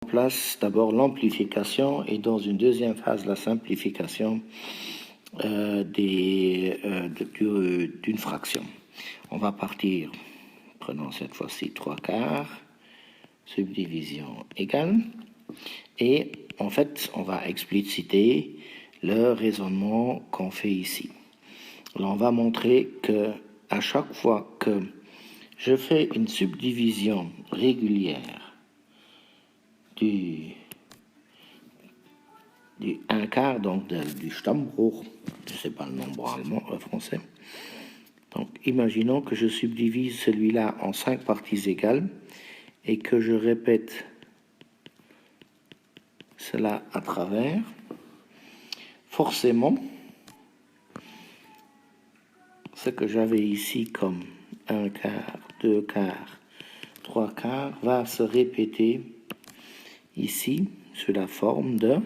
place d'abord l'amplification et dans une deuxième phase la simplification d'une fraction. On va partir, prenons cette fois-ci 3/4, subdivision égale, et en fait on va expliciter le raisonnement qu'on fait ici. Alors on va montrer que à chaque fois que je fais une subdivision régulière du 1/4, donc du Stammbruch, je ne sais pas le nombre allemand, français. Donc imaginons que je subdivise celui-là en 5 parties égales et que je répète cela à travers. Forcément, ce que j'avais ici comme 1/4, 2/4, 3/4 va se répéter ici sous la forme de,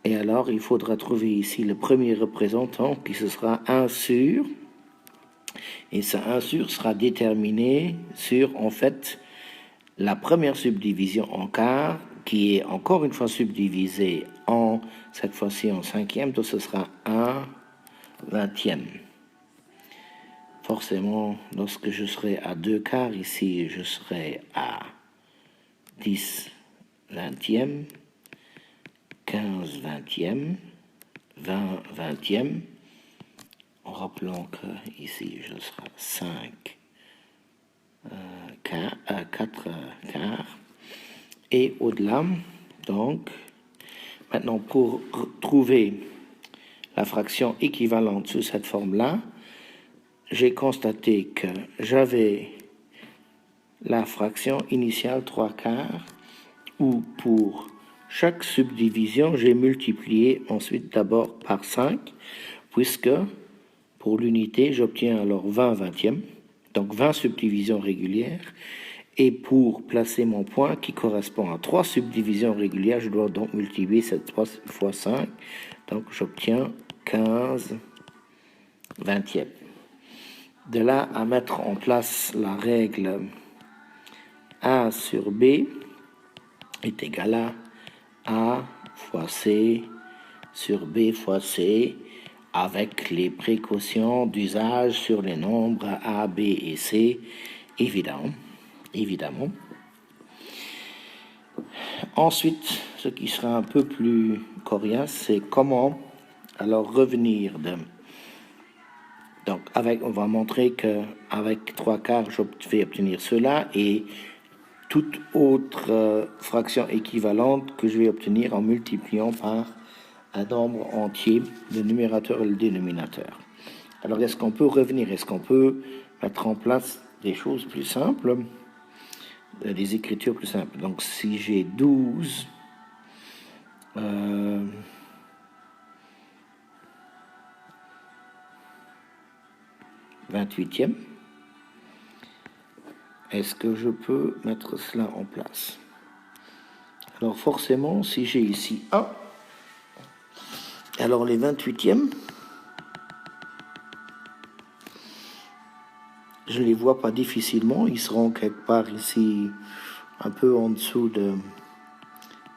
et alors il faudra trouver ici le premier représentant qui ce sera 1 sur, et ce 1 sur sera déterminé sur en fait la première subdivision en quart qui est encore une fois subdivisée en, cette fois-ci en cinquième, donc ce sera 1/20. Forcément, lorsque je serai à 2/4 ici, je serai à 10/20, 15/20, 20/20, en rappelant que ici je serai 4/4, et au-delà, donc, maintenant pour trouver la fraction équivalente sous cette forme-là, j'ai constaté que j'avais la fraction initiale 3/4, où pour chaque subdivision, j'ai multiplié ensuite d'abord par 5, puisque pour l'unité, j'obtiens alors 20/20, donc 20 subdivisions régulières, et pour placer mon point qui correspond à 3 subdivisions régulières, je dois donc multiplier cette 3 fois 5, donc j'obtiens 15/20. De là à mettre en place la règle A sur B est égal à A fois C sur B fois C, avec les précautions d'usage sur les nombres A, B et C, évidemment. Ensuite, ce qui sera un peu plus coriace, c'est comment alors revenir de... Donc, on va montrer qu'avec 3/4, je vais obtenir cela, et toute autre fraction équivalente que je vais obtenir en multipliant par un nombre entier, le numérateur et le dénominateur. Alors, est-ce qu'on peut revenir? Est-ce qu'on peut mettre en place des choses plus simples, des écritures plus simples? Donc, si j'ai 12... 28e, est-ce que je peux mettre cela en place? Alors forcément, si j'ai ici 1, alors les 28e, je ne les vois pas difficilement, ils seront quelque part ici, un peu en dessous de...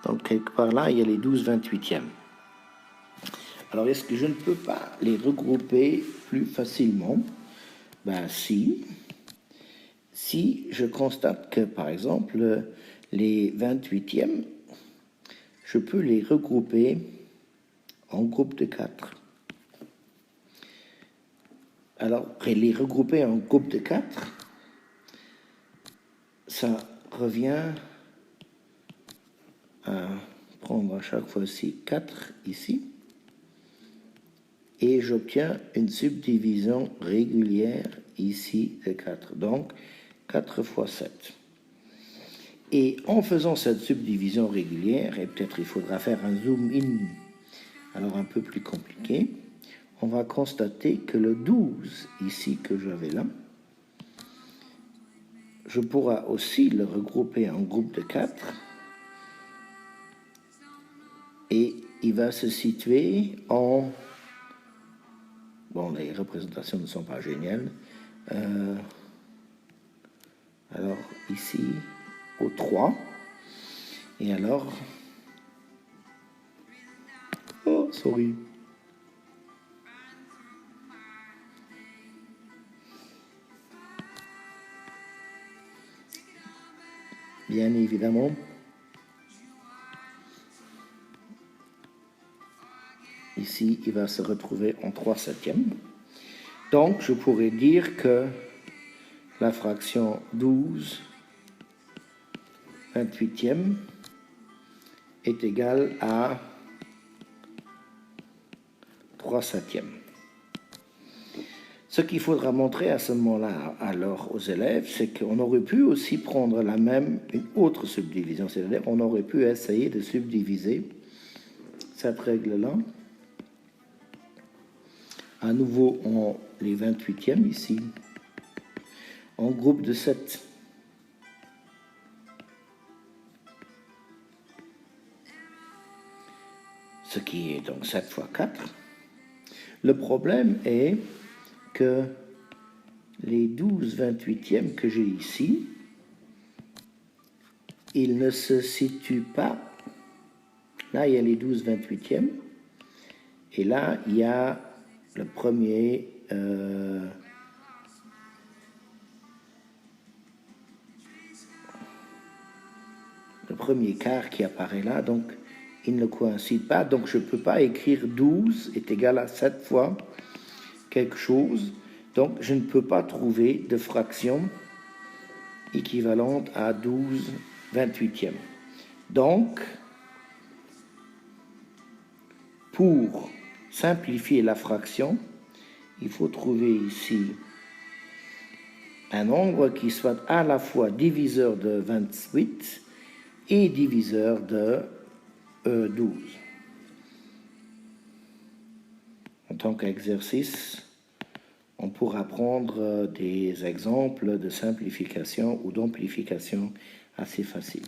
Donc quelque part là, il y a les 12 28e. Alors est-ce que je ne peux pas les regrouper plus facilement? Ben si je constate que, par exemple, les 28e, je peux les regrouper en groupes de 4. Alors, les regrouper en groupes de 4, ça revient à prendre à chaque fois-ci 4 ici, et j'obtiens une subdivision régulière ici de 4. Donc, 4 fois 7. Et en faisant cette subdivision régulière, et peut-être il faudra faire un zoom in, alors un peu plus compliqué, on va constater que le 12 ici que j'avais là, je pourrai aussi le regrouper en groupe de 4, et il va se situer en... Bon, les représentations ne sont pas géniales. Alors, ici, au 3. Et alors... Oh, sorry. Bien évidemment, ici, il va se retrouver en 3/7. Donc, je pourrais dire que la fraction 12/28 est égale à 3/7. Ce qu'il faudra montrer à ce moment-là alors aux élèves, c'est qu'on aurait pu aussi prendre une autre subdivision, c'est-à-dire on aurait pu essayer de subdiviser cette règle-là à nouveau en les 28e ici, en groupe de 7. Ce qui est donc 7 fois 4. Le problème est que les 12/28 que j'ai ici, ils ne se situent pas. Là, il y a les 12/28 et là, il y a le premier quart qui apparaît là, donc il ne coïncide pas, donc je ne peux pas écrire 12 est égal à 7 fois quelque chose, donc je ne peux pas trouver de fraction équivalente à 12/28. Donc, pour simplifier la fraction, il faut trouver ici un nombre qui soit à la fois diviseur de 28 et diviseur de 12. En tant qu'exercice, on pourra prendre des exemples de simplification ou d'amplification assez faciles.